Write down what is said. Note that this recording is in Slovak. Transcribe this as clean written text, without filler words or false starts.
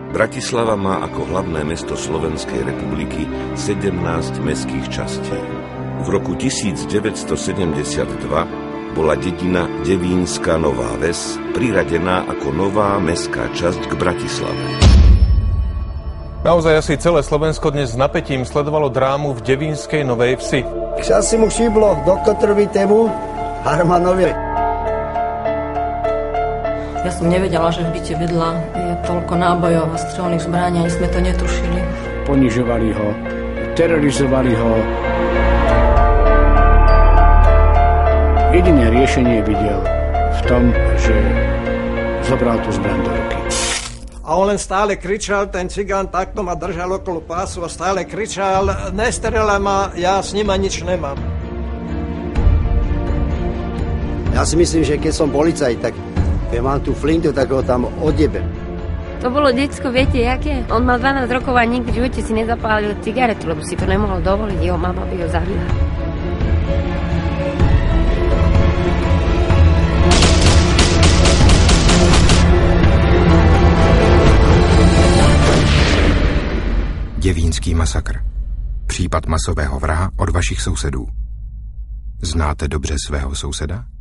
Bratislava má ako hlavné mesto Slovenskej republiky 17 mestských častí. V roku 1972 bola dedina Devínska Nová Ves priradená ako nová mestská časť k Bratislave. Naozaj asi celé Slovensko dnes s napätím sledovalo drámu v Devínskej Novej Vsi. Čas si mu šiblo do Kotrovitému Harmanovi. Ja som nevedela, že v byte vedľa je toľko nábojov a strelných zbraní, ani sme to netušili. Ponižovali ho, terorizovali ho. Jediné riešenie videl v tom, že zobral tú zbraň do ruky. A on len stále kričal, ten cigán takto ma držal okolo pásu a stále kričal, nestrelaj ma, ja s nima nič nemám. Ja si myslím, že keď som policajt, tak keď mám tú flintu, tak ho tam odjebem. To bolo decko, viete, jaké? On mal 12 rokov a nikdy v živote si nezapálil cigaretu, lebo si to nemohol dovoliť, jeho mama by ho zabila. Devínský masakr. Případ masového vraha od vašich sousedů. Znáte dobře svého souseda?